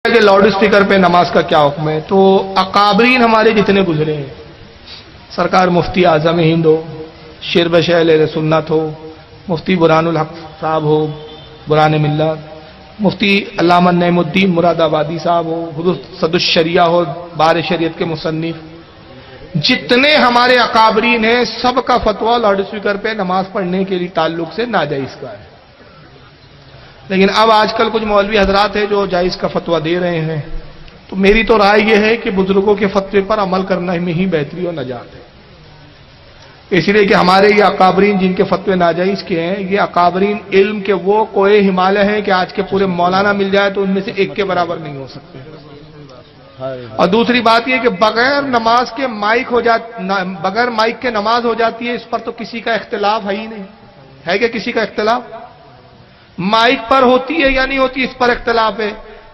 کہ loud speaker پہ نماز کا کیا حکم ہے؟ تو اکابرین ہمارے جتنے گزرے ہیں، سرکار مفتی اعظم ہند ہو، شیر بشیر اہل سنت ہو، مفتی برہان الحق صاحب ہو برہان ملت، مفتی علامہ نعیم الدین مراد آبادی صاحب ہو، حضور صد الشریعہ ہو بار شریعت کے مصنف، جتنے ہمارے اکابرین ہیں سب کا فتویٰ لاؤڈ اسپیکر پہ نماز پڑھنے کے لیے تعلق سے ناجائز کا ہے۔ لیکن اب آج کل کچھ مولوی حضرات ہیں جو جائز کا فتویٰ دے رہے ہیں، تو میری تو رائے یہ ہے کہ بزرگوں کے فتوے پر عمل کرنا میں ہی بہتری اور نجات ہے، اس لیے کہ ہمارے یہ اکابرین جن کے فتوے ناجائز کے ہیں، یہ اکابرین علم کے وہ کوئے ہمالیہ ہیں کہ آج کے پورے مولانا مل جائے تو ان میں سے ایک کے برابر نہیں ہو سکتے۔ اور دوسری بات یہ کہ بغیر نماز کے بغیر مائک کے نماز ہو جاتی ہے، اس پر تو کسی کا اختلاف ہے ہی نہیں، ہے کہ کسی کا اختلاف؟ مائک پر ہوتی ہے یا نہیں ہوتی اس پر اختلاف ہے۔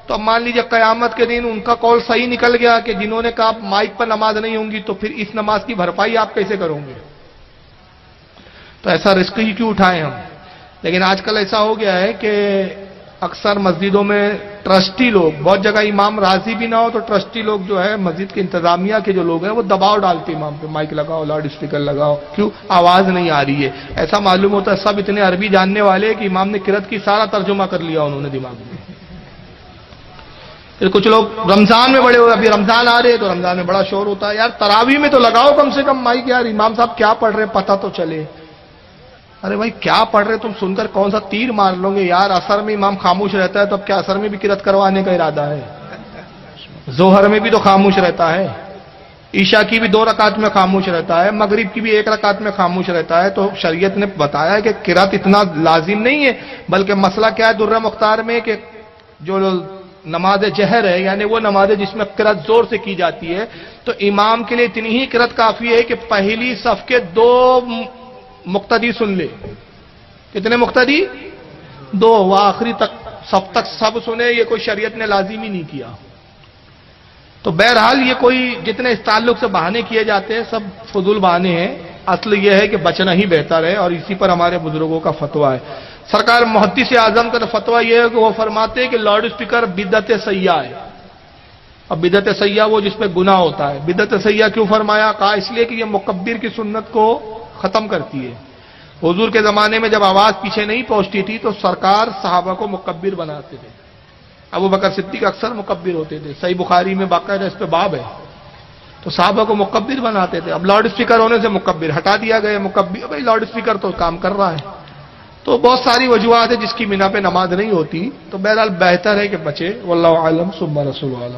تو اب مان لیجیے قیامت کے دن ان کا قول صحیح نکل گیا کہ جنہوں نے کہا مائک پر نماز نہیں ہوں گی، تو پھر اس نماز کی بھرپائی آپ کیسے کرو گے؟ تو ایسا رسک ہی کیوں اٹھائیں ہم؟ لیکن آج کل ایسا ہو گیا ہے کہ اکثر مسجدوں میں ٹرسٹی لوگ، بہت جگہ امام راضی بھی نہ ہو تو ٹرسٹی لوگ جو ہے مسجد کے انتظامیہ کے جو لوگ ہیں وہ دباؤ ڈالتے امام پہ، مائک لگاؤ، لاؤڈ اسپیکر لگاؤ، کیوں؟ آواز نہیں آ رہی ہے۔ ایسا معلوم ہوتا ہے سب اتنے عربی جاننے والے کہ امام نے قرأت کی سارا ترجمہ کر لیا انہوں نے دماغ میں۔ پھر کچھ لوگ رمضان میں بڑے ہوئے، ابھی رمضان آ رہے ہیں تو رمضان میں بڑا شور ہوتا ہے، یار تراویح میں تو لگاؤ کم سے کم مائک، یار امام صاحب کیا پڑھ رہے ہیں پتہ تو چلے۔ ارے بھائی کیا پڑھ رہے تم سن کر کون سا تیر مار لو گے یار؟ اثر میں امام خاموش رہتا ہے تو اب کیا اثر میں بھی قرأت کروانے کا ارادہ ہے؟ ظہر میں بھی تو خاموش رہتا ہے، عشاء کی بھی 2 رکعت میں خاموش رہتا ہے، مغرب کی بھی 1 رکعت میں خاموش رہتا ہے۔ تو شریعت نے بتایا ہے کہ قرأت اتنا لازم نہیں ہے، بلکہ مسئلہ کیا ہے درہ مختار میں کہ جو نماز جہر ہے، یعنی وہ نماز جس میں قرأت زور سے کی جاتی ہے، تو امام کے لیے اتنی ہی قرأت کافی ہے کہ پہلی صف کے 2 مقتدی سن لے۔ کتنے مقتدی؟ 2، وہ آخری تک صف تک سب سنے، یہ کوئی شریعت نے لازم ہی نہیں کیا۔ تو بہرحال یہ کوئی جتنے اس تعلق سے بہانے کیے جاتے ہیں سب فضول بہانے ہیں، اصل یہ ہے کہ بچنا ہی بہتر ہے، اور اسی پر ہمارے بزرگوں کا فتویٰ ہے۔ سرکار محدث اعظم کا فتویٰ یہ ہے کہ وہ فرماتے ہیں کہ لاؤڈ اسپیکر بدعت سیاح ہے۔ اب بدعت سیاح وہ جس پہ گناہ ہوتا ہے۔ بدعت سیاح کیوں فرمایا؟ کہا اس لیے کہ یہ مکبر کی سنت کو ختم کرتی ہے۔ حضور کے زمانے میں جب آواز پیچھے نہیں پہنچتی تھی تو سرکار صحابہ کو مکبر بناتے تھے، ابو بکر صدیق اکثر مکبر ہوتے تھے، صحیح بخاری میں باقاعدہ اس پہ باب ہے۔ تو صحابہ کو مکبر بناتے تھے، اب لاؤڈ اسپیکر ہونے سے مکبر ہٹا دیا گیا، مکبر بھائی لاؤڈ اسپیکر تو کام کر رہا ہے۔ تو بہت ساری وجوہات ہیں جس کی بنا پہ نماز نہیں ہوتی، تو بہرحال بہتر ہے کہ بچے۔ واللہ اعلم ثم رسول اعلم۔